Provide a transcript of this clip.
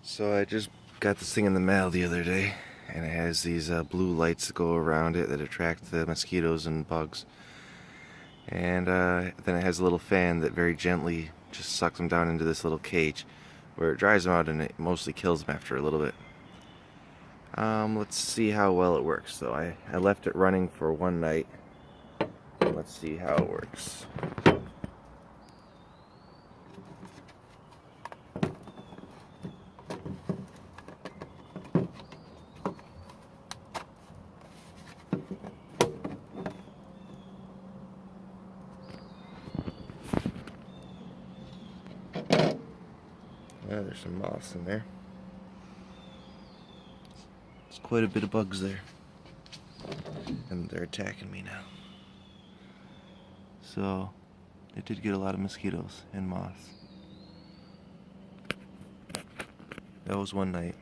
So I just got this thing in the mail the other day, and it has these blue lights that go around it that attract the mosquitoes and bugs. And then it has a little fan that very gently just sucks them down into this little cage, where it dries them out and it mostly kills them after a little bit. Let's see how well it works. So I left it running for one night. Let's see how it works. Yeah, there's some moss in there. There's quite a bit of bugs there. And they're attacking me now. So, it did get a lot of mosquitoes and moths. That was one night.